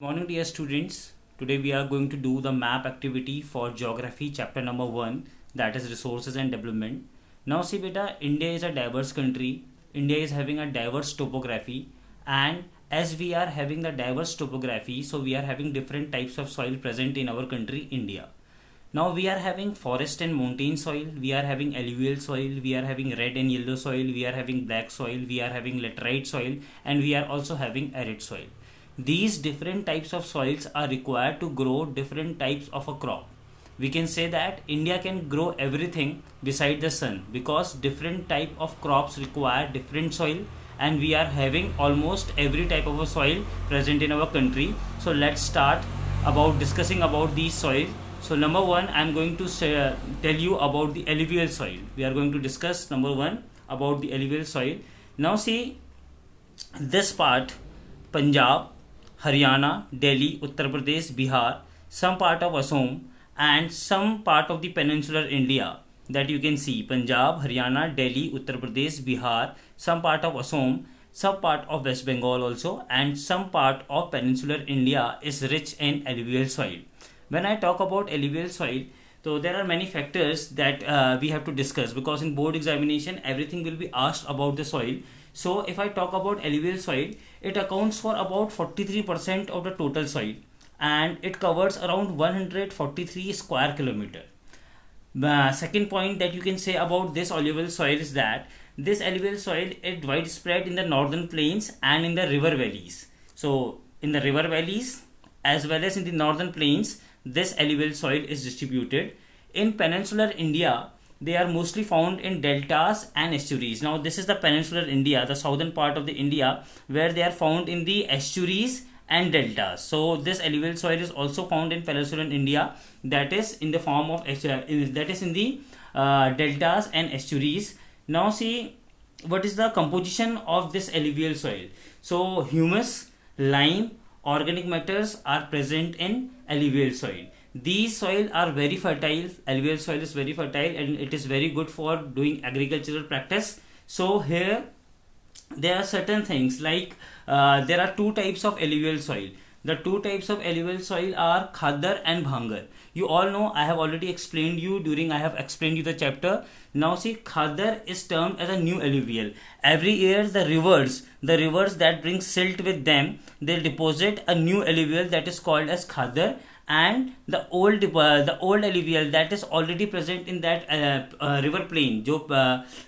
Morning dear students. Today we are going to do the map activity for geography chapter number 1, that is resources and development. Now see beta, India is a diverse country. India is having a diverse topography, and as we are having the diverse topography, so we are having different types of soil present in our country India. Now we are having forest and mountain soil, we are having alluvial soil, we are having red and yellow soil, we are having black soil, we are having laterite soil, and we are also having arid soil. These different types of soils are required to grow different types of a crop. We can say that India can grow everything beside the sun because different type of crops require different soil, and we are having almost every type of a soil present in our country. So let's start about discussing about these soil. So number one, I am going to tell you about the alluvial soil. We are going to discuss number one about the alluvial soil. Now see this part, Punjab, Haryana, Delhi, Uttar Pradesh, Bihar, some part of Assam, and some part of the peninsular India that you can see Punjab, Haryana, Delhi, Uttar Pradesh, Bihar, some part of Assam, some part of West Bengal also, and some part of peninsular India is rich in alluvial soil. When I talk about alluvial soil, so there are many factors that we have to discuss because in board examination everything will be asked about the soil. So if I talk about alluvial soil, it accounts for about 43% of the total soil, and it covers around 143 square kilometer. The second point that you can say about this alluvial soil is that this alluvial soil is widespread in the northern plains and in the river valleys. So in the river valleys as well as in the northern plains, this alluvial soil is distributed. In peninsular India, they are mostly found in deltas and estuaries. Now this is the peninsular India, the southern part of the India, where they are found in the estuaries and deltas. So this alluvial soil is also found in peninsular India, that is in the form of that is in the deltas and estuaries. Now see what is the composition of this alluvial soil. So humus, lime, organic matters are present in alluvial soil. These soil are very fertile. Alluvial soil is very fertile and it is very good for doing agricultural practice. So here there are certain things like there are two types of alluvial soil. The two types of alluvial soil are Khadar and Bhangar. You all know, I have already explained you during I have explained you the chapter. Now see, Khadar is termed as a new alluvial. Every year the rivers that bring silt with them, they deposit a new alluvial that is called as Khadar, and the old alluvial that is already present in that river plain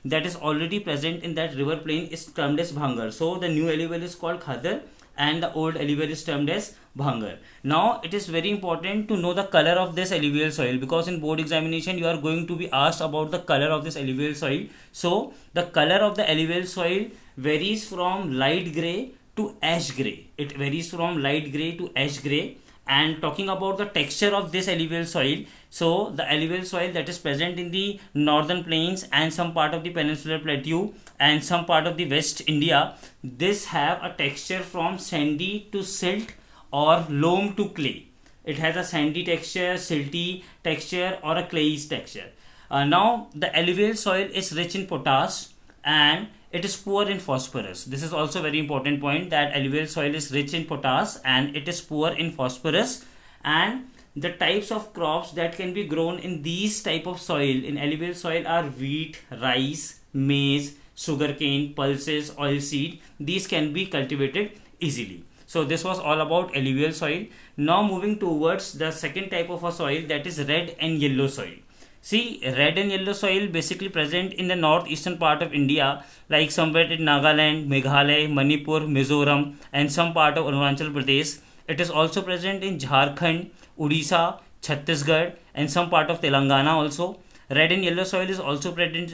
that is already present in that river plain is termed as Bhangar. So the new alluvial is called Khadar and the old alluvial is termed as Bhangar. Now it is very important to know the color of this alluvial soil because in board examination you are going to be asked about the color of this alluvial soil. So the color of the alluvial soil varies from light grey to ash grey. It varies from light grey to ash grey. And talking about the texture of this alluvial soil, so the alluvial soil that is present in the northern plains and some part of the peninsular plateau and some part of the west India, this have a texture from sandy to silt or loam to clay. It has a sandy texture, silty texture, or a clayey texture. Now the alluvial soil is rich in potash and it is poor in phosphorus. This is also a very important point, that alluvial soil is rich in potash and it is poor in phosphorus. And the types of crops that can be grown in these type of soil in alluvial soil are wheat, rice, maize, sugarcane, pulses, oilseed. These can be cultivated easily. So this was all about alluvial soil. Now moving towards the second type of a soil, that is red and yellow soil. See, red and yellow soil basically present in the northeastern part of India, like somewhere in Nagaland, Meghalaya, Manipur, Mizoram, and some part of Arunachal Pradesh. It is also present in Jharkhand, Odisha, Chhattisgarh, and some part of Telangana also. Red and yellow soil is also present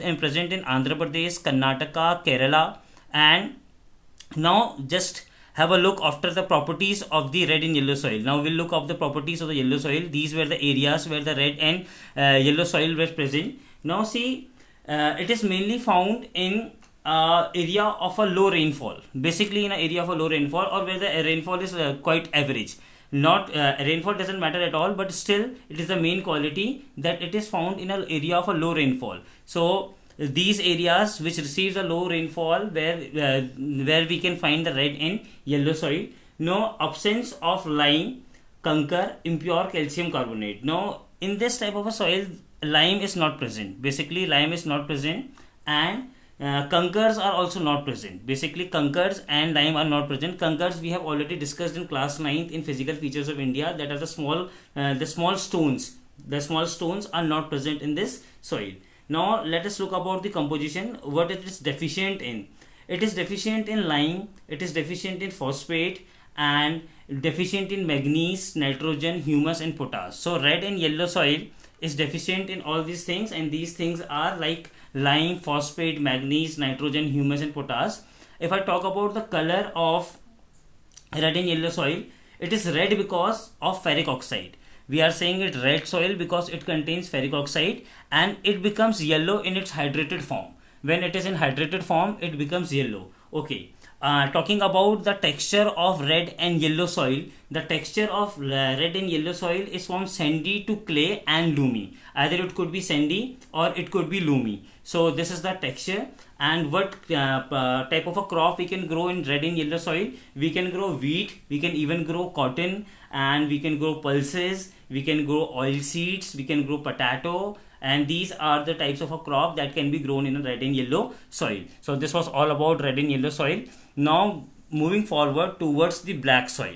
in Andhra Pradesh, Karnataka, Kerala, and now just have a look after the properties of the red and yellow soil. Now we'll look up the properties of the yellow soil. These were the areas where the red and yellow soil were present. Now see, it is mainly found in area of a low rainfall. Basically in an area of a low rainfall, or where the rainfall is quite average. Not rainfall doesn't matter at all, but still it is the main quality that it is found in an area of a low rainfall. So these areas which receives a low rainfall, where we can find the red and yellow soil. No, absence of lime, concur, impure calcium carbonate. Now, in this type of a soil, lime is not present. Basically, lime is not present, and concurs are also not present. Basically, concurs and lime are not present. Concurs we have already discussed in class 9th in physical features of India. That are the small stones. The small stones are not present in this soil. Now, let us look about the composition. What it is deficient in? It is deficient in lime. It is deficient in phosphate and deficient in manganese, nitrogen, humus, and potash. So, red and yellow soil is deficient in all these things, and these things are like lime, phosphate, manganese, nitrogen, humus, and potash. If I talk about the color of red and yellow soil, it is red because of ferric oxide. We are saying it red soil because it contains ferric oxide, and it becomes yellow in its hydrated form. When it is in hydrated form, it becomes yellow. Okay. Talking about the texture of red and yellow soil, the texture of red and yellow soil is from sandy to clay and loamy. Either it could be sandy or it could be loamy. So this is the texture. And what type of a crop we can grow in red and yellow soil? We can grow wheat, we can even grow cotton, and we can grow pulses, we can grow oil seeds, we can grow potato, and these are the types of a crop that can be grown in a red and yellow soil. So this was all about red and yellow soil. Now moving forward towards the black soil.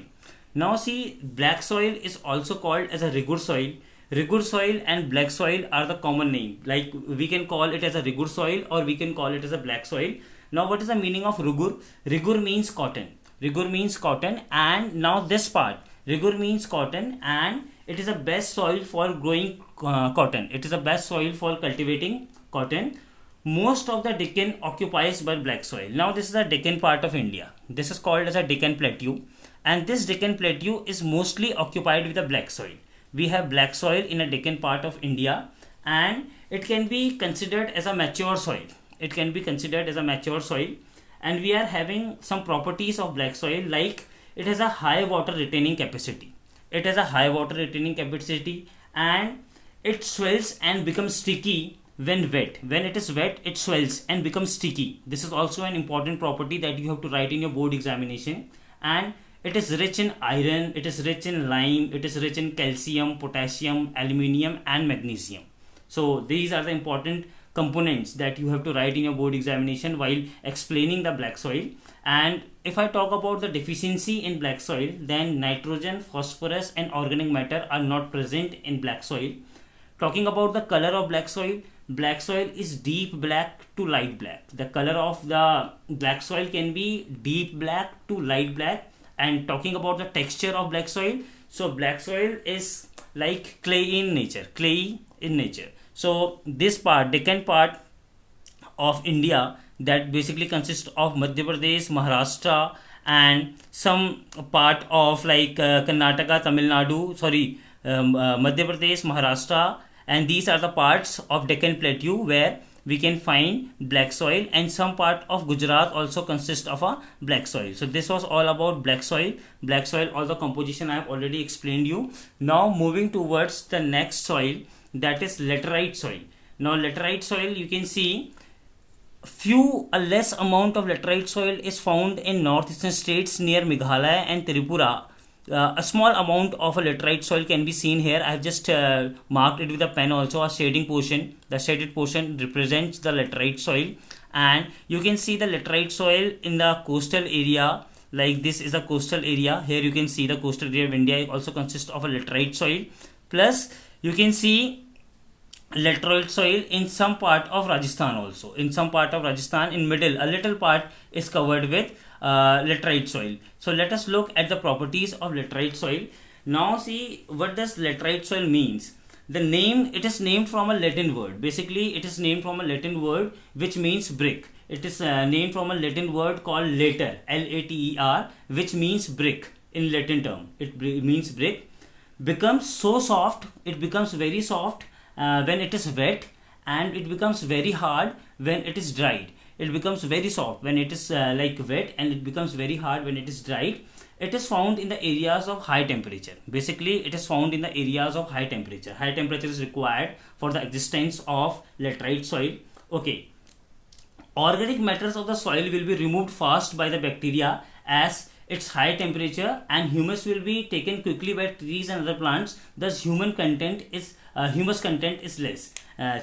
Now see, black soil is also called as a rigur soil. Rigur soil and black soil are the common name. Like we can call it as a rigur soil or we can call it as a black soil. Now what is the meaning of rigur? Rigur means cotton. Rigur means cotton, and now this part, rigur means cotton, and it is the best soil for growing cotton. It is the best soil for cultivating cotton. Most of the Deccan occupies by black soil. Now this is the Deccan part of India. This is called as a Deccan Plateau, and this Deccan Plateau is mostly occupied with the black soil. We have black soil in a Deccan part of India, and it can be considered as a mature soil. It can be considered as a mature soil, and we are having some properties of black soil, like it has a high water retaining capacity. It has a high water retaining capacity, and it swells and becomes sticky when wet. When it is wet, it swells and becomes sticky. This is also an important property that you have to write in your board examination. And it is rich in iron, it is rich in lime, it is rich in calcium, potassium, aluminium, and magnesium. So these are the important components that you have to write in your board examination while explaining the black soil. And if I talk about the deficiency in black soil, then nitrogen, phosphorus, and organic matter are not present in black soil. Talking about the color of black soil is deep black to light black. The color of the black soil can be deep black to light black. And talking about the texture of black soil, so black soil is like clay in nature, So this part, Deccan part of India, that basically consists of Madhya Pradesh, Maharashtra, and some part of like Karnataka, Tamil Nadu, Madhya Pradesh, Maharashtra, and these are the parts of Deccan Plateau where we can find black soil, and some part of Gujarat also consists of a black soil. So this was all about black soil. All the composition I have already explained you. Now moving towards the next soil, that is laterite soil. Now laterite soil, you can see a less amount of laterite soil is found in northeastern states near Meghalaya and Tripura. A small amount of a laterite soil can be seen here. I have just marked it with a pen also, a shading portion. The shaded portion represents the laterite soil, and you can see the laterite soil in the coastal area. Like this is a coastal area. Here you can see the coastal area of India also consists of a laterite soil. Plus you can see laterite soil in some part of Rajasthan also. In some part of Rajasthan, in middle, a little part is covered with laterite soil. So let us look at the properties of laterite soil. Now see, what does laterite soil means? The name, it is named from a Latin word. Basically, it is named from a Latin word which means brick. It is named from a Latin word called later, L-A-T-E-R, which means brick in Latin term. It means brick. Becomes so soft, it becomes very soft when it is wet, and it becomes very hard when it is dried. It becomes very soft when it is like wet, and it becomes very hard when it is dried. It is found in the areas of high temperature. Basically, it is found in the areas of high temperature. High temperature is required for the existence of laterite soil. Okay. Organic matters of the soil will be removed fast by the bacteria, as its high temperature, and humus will be taken quickly by trees and other plants. Thus, humus content is less.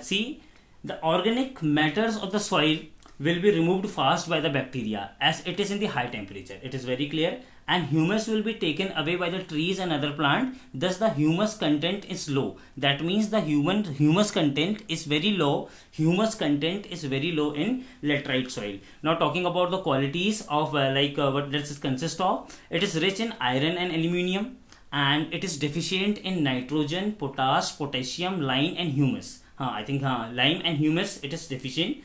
See, the organic matters of the soil will be removed fast by the bacteria as it is in the high temperature. It is very clear. And humus will be taken away by the trees and other plant. Thus the humus content is low. That means the humus content is very low. Humus content is very low in laterite soil. Now talking about the qualities of what does it consist of? It is rich in iron and aluminium, and it is deficient in nitrogen, potassium, lime and humus. Lime and humus it is deficient.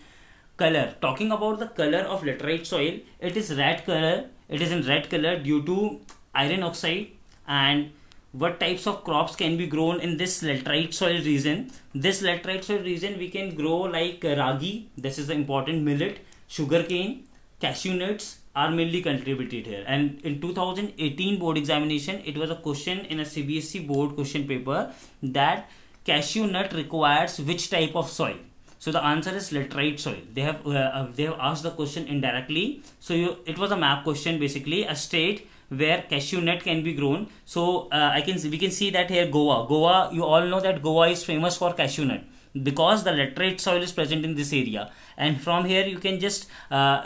Color, talking about the color of laterite soil, it is red color. It is in red color due to iron oxide. And what types of crops can be grown in this laterite soil region? This laterite soil region we can grow like ragi, this is the important millet, sugarcane, cashew nuts are mainly contributed here. And in 2018 board examination, it was a question in a CBSE board question paper that cashew nut requires which type of soil? So the answer is laterite soil. They have asked the question indirectly. So it was a map question, basically a state where cashew nut can be grown. So we can see that here Goa. You all know that Goa is famous for cashew nut because the laterite soil is present in this area. And from here you can just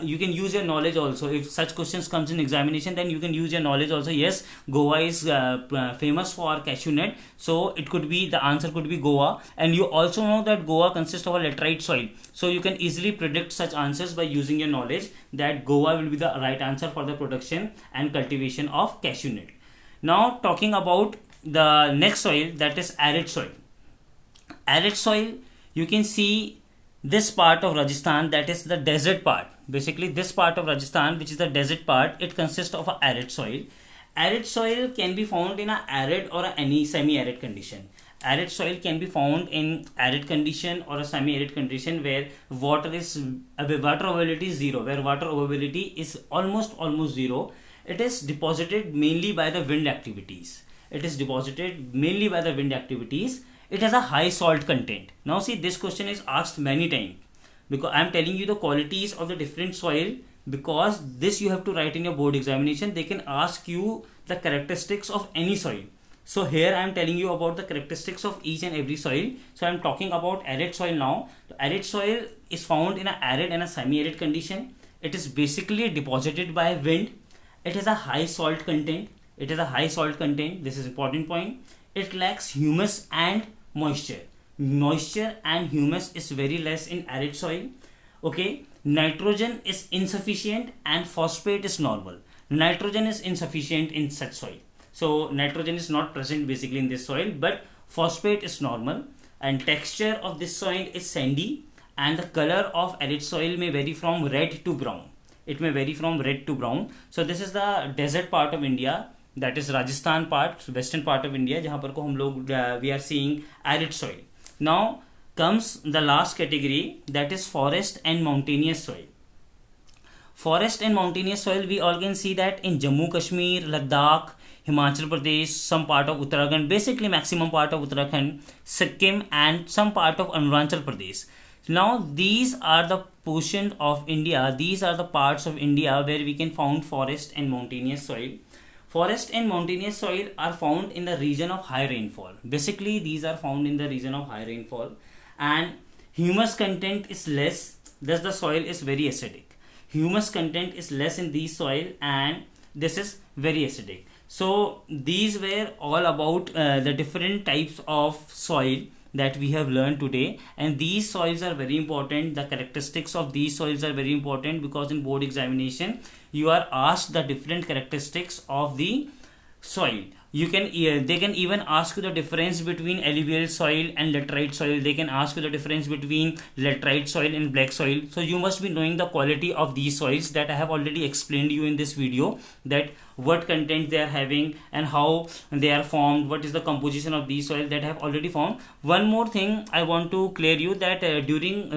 you can use your knowledge also. If such questions comes in examination, then you can use your knowledge also. Yes, Goa is famous for cashew nut, so it could be, the answer could be Goa. And you also know that Goa consists of a laterite soil, so you can easily predict such answers by using your knowledge that Goa will be the right answer for the production and cultivation of cashew nut. Now talking about the next soil, that is arid soil. Arid soil, you can see this part of Rajasthan, that is the desert part. Basically this part of Rajasthan, which is the desert part, it consists of a arid soil. Arid soil can be found in a arid or any semi-arid condition. Arid soil can be found in arid condition or a semi-arid condition where water availability is zero, where water availability is almost zero. It is deposited mainly by the wind activities. It has a high salt content. Now see, this question is asked many times because I am telling you the qualities of the different soil, because this you have to write in your board examination. They can ask you the characteristics of any soil. So here I am telling you about the characteristics of each and every soil. So I am talking about arid soil now. The arid soil is found in an arid and a semi-arid condition. It is basically deposited by wind. It has a high salt content. This is important point. It lacks humus and moisture. Moisture and humus is very less in arid soil. Okay, nitrogen is insufficient and phosphate is normal. Nitrogen is insufficient in such soil. So nitrogen is not present basically in this soil, but phosphate is normal. And texture of this soil is sandy, and the color of arid soil may vary from red to brown. So this is the desert part of India. That is Rajasthan part, western part of India, जहाँ पर को हम लोग we are seeing arid soil. Now comes the last category, that is forest and mountainous soil. Forest and mountainous soil, we all can see that in Jammu Kashmir, Ladakh, Himachal Pradesh, some part of Uttarakhand, basically maximum part of Uttarakhand, Sikkim and some part of Arunachal Pradesh. Now these are the portion of India, these are the parts of India where we can find forest and mountainous soil. Forest and mountainous soil are found in the region of high rainfall. Basically, these are found in the region of high rainfall, and humus content is less. Thus, the soil is very acidic. Humus content is less in these soil, and this is very acidic. So, these were all about the different types of soil that we have learned today, and these soils are very important. The characteristics of these soils are very important because in board examination you are asked the different characteristics of the soil. They can even ask you the difference between alluvial soil and laterite soil. They can ask you the difference between laterite soil and black soil. So you must be knowing the quality of these soils that I have already explained you in this video, that what content they are having and how they are formed, what is the composition of these soil that I have already found. One more thing I want to clear you that during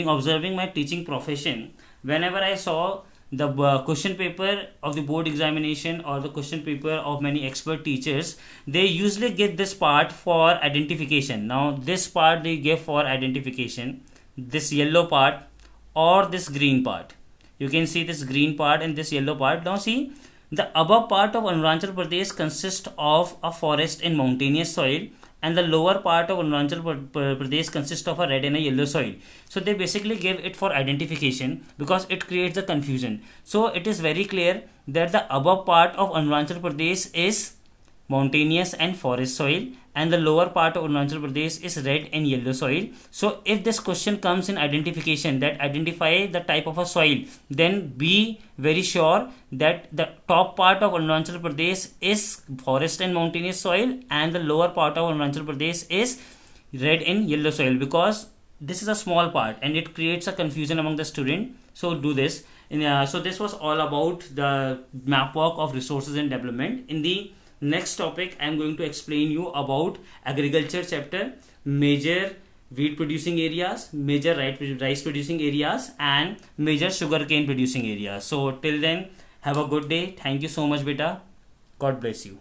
observing my teaching profession, whenever I saw the question paper of the board examination or the question paper of many expert teachers, they usually get this part for identification. Now this part they give for identification, this yellow part or this green part. You can see this green part and this yellow part. Now see, the above part of Arunachal Pradesh consists of a forest and mountainous soil, and the lower part of Arunachal Pradesh consists of a red and a yellow soil. So they basically give it for identification because it creates a confusion. So it is very clear that the above part of Arunachal Pradesh is mountainous and forest soil, and the lower part of Arunachal Pradesh is red and yellow soil. So if this question comes in identification, that identify the type of a soil, then be very sure that the top part of Arunachal Pradesh is forest and mountainous soil, and the lower part of Arunachal Pradesh is red and yellow soil, because this is a small part and it creates a confusion among the student. So do this. So this was all about the map work of resources and development. In the next topic, I am going to explain you about agriculture chapter, major wheat producing areas, major rice producing areas, and major sugarcane producing areas. So till then, have a good day. Thank you so much, beta. God bless you.